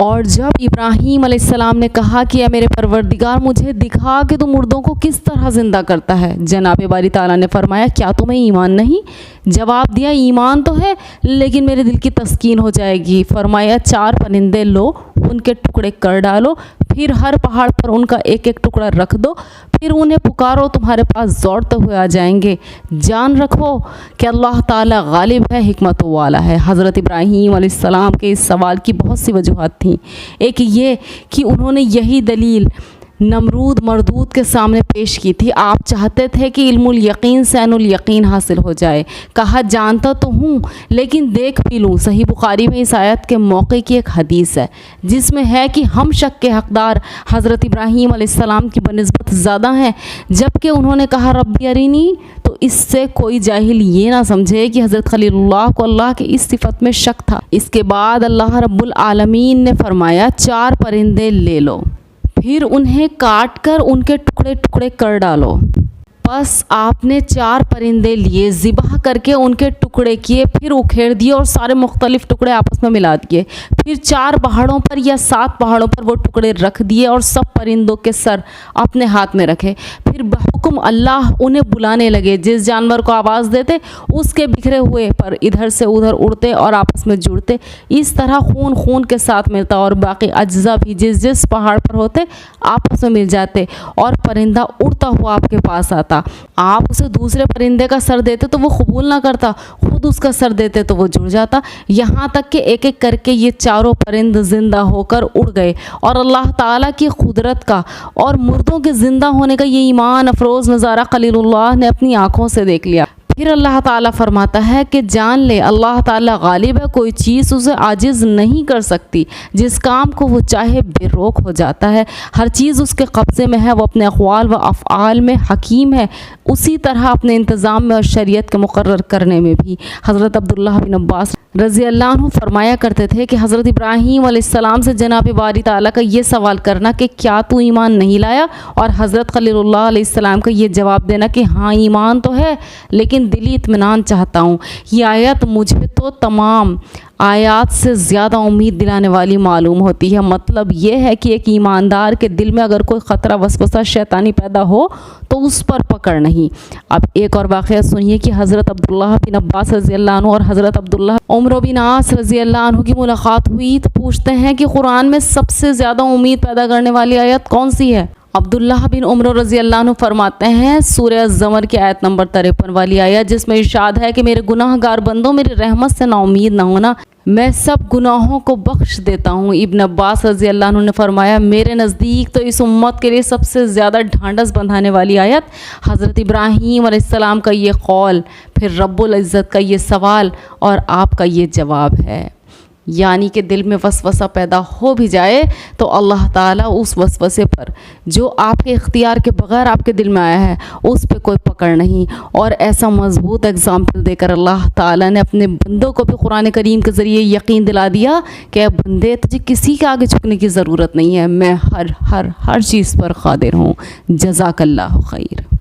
اور جب ابراہیم علیہ السلام نے کہا کہ اے میرے پروردگار مجھے دکھا کہ تو مردوں کو کس طرح زندہ کرتا ہے، جناب باری تعالیٰ نے فرمایا کیا تمہیں ایمان نہیں؟ جواب دیا ایمان تو ہے لیکن میرے دل کی تسکین ہو جائے گی۔ فرمایا 4 پرندے لو، ان کے ٹکڑے کر ڈالو، پھر ہر پہاڑ پر ان کا ایک ایک ٹکڑا رکھ دو، پھر انہیں پکارو، تمہارے پاس دوڑتے ہوئے آ جائیں گے۔ جان رکھو کہ اللہ تعالیٰ غالب ہے، حکمت والا ہے۔ حضرت ابراہیم علیہ السلام کے اس سوال کی بہت سی وجوہات تھیں۔ ایک یہ کہ انہوں نے یہی دلیل نمرود مردود کے سامنے پیش کی تھی۔ آپ چاہتے تھے کہ علم الیقین سے عین الیقین حاصل ہو جائے۔ کہا جانتا تو ہوں لیکن دیکھ بھی لوں۔ صحیح بخاری میں اس آیت کے موقع کی ایک حدیث ہے جس میں ہے کہ ہم شک کے حقدار حضرت ابراہیم علیہ السلام کی بنسبت زیادہ ہیں، جبکہ انہوں نے کہا ربی ارینی، تو اس سے کوئی جاہل یہ نہ سمجھے کہ حضرت خلیل اللہ کو اللہ کی اس صفت میں شک تھا۔ اس کے بعد اللہ رب العالمین نے فرمایا 4 پرندے لے لو، پھر انہیں کاٹ کر ان کے ٹکڑے ٹکڑے کر ڈالو۔ بس آپ نے 4 پرندے لیے، ذبح کر کے ان کے ٹکڑے کیے، پھر اکھیڑ دیے اور سارے مختلف ٹکڑے آپس میں ملا دیے، پھر 4 پہاڑوں پر یا 7 پہاڑوں پر وہ ٹکڑے رکھ دیے اور سب پرندوں کے سر اپنے ہاتھ میں رکھے، پھر بحکم اللہ انہیں بلانے لگے۔ جس جانور کو آواز دیتے اس کے بکھرے ہوئے پر ادھر سے ادھر اڑتے اور آپس میں جڑتے، اس طرح خون خون کے ساتھ ملتا اور باقی اجزاء بھی جس جس پہاڑ پر ہوتے آپس میں مل جاتے اور پرندہ اڑتا ہوا آپ کے پاس آتا۔ آپ اسے دوسرے پرندے کا سر دیتے تو وہ قبول نہ کرتا، خود اس کا سر دیتے تو وہ جڑ جاتا، یہاں تک کہ ایک ایک کر کے یہ 4 پرند زندہ ہو کر اڑ گئے اور اللہ تعالیٰ کی قدرت کا اور مردوں کے زندہ ہونے کا یہ ایمان افروز نظارہ خلیل اللہ نے اپنی آنکھوں سے دیکھ لیا۔ پھر اللہ تعالیٰ فرماتا ہے کہ جان لے اللہ تعالیٰ غالب ہے، کوئی چیز اسے عاجز نہیں کر سکتی، جس کام کو وہ چاہے بے روک ہو جاتا ہے، ہر چیز اس کے قبضے میں ہے، وہ اپنے اقوال و افعال میں حکیم ہے، اسی طرح اپنے انتظام میں اور شریعت کے مقرر کرنے میں بھی۔ حضرت عبداللہ بن عباس رضی اللہ عنہ فرمایا کرتے تھے کہ حضرت ابراہیم علیہ السلام سے جناب باری تعالیٰ کا یہ سوال کرنا کہ کیا تو ایمان نہیں لایا، اور حضرت خلیل اللہ علیہ السلام کا یہ جواب دینا کہ ہاں ایمان تو ہے لیکن دلی اطمینان چاہتا ہوں، یہ آیت مجھے تو تمام آیات سے زیادہ امید دلانے والی معلوم ہوتی ہے۔ مطلب یہ ہے کہ ایک ایماندار کے دل میں اگر کوئی خطرہ وسوسہ شیطانی پیدا ہو تو اس پر پکڑ نہیں۔ اب ایک اور واقعہ سنیے کہ حضرت عبداللہ بن عباس رضی اللہ عنہ اور حضرت عبداللہ عمرو بن عاص رضی اللہ عنہ کی ملاقات ہوئی تو پوچھتے ہیں کہ قرآن میں سب سے زیادہ امید پیدا کرنے والی آیت کون سی ہے؟ عبداللہ بن عمرو رضی اللہ عنہ فرماتے ہیں سورہ الزمر کی آیت نمبر 53 والی آیت، جس میں ارشاد ہے کہ میرے گناہ گار بندوں میری رحمت سے نا امید نہ ہونا، میں سب گناہوں کو بخش دیتا ہوں۔ ابن عباس رضی اللہ عنہ نے فرمایا میرے نزدیک تو اس امت کے لیے سب سے زیادہ ڈھانڈس بندھانے والی آیت حضرت ابراہیم علیہ السلام کا یہ قول، پھر رب العزت کا یہ سوال اور آپ کا یہ جواب ہے۔ یعنی کہ دل میں وسوسہ پیدا ہو بھی جائے تو اللہ تعالیٰ اس وسوسے پر جو آپ کے اختیار کے بغیر آپ کے دل میں آیا ہے اس پہ کوئی پکڑ نہیں، اور ایسا مضبوط اگزامپل دے کر اللہ تعالیٰ نے اپنے بندوں کو بھی قرآن کریم کے ذریعے یقین دلا دیا کہ اے بندے تجھے کسی کے آگے جھکنے کی ضرورت نہیں ہے، میں ہر چیز پر قادر ہوں۔ جزاک اللہ خیر۔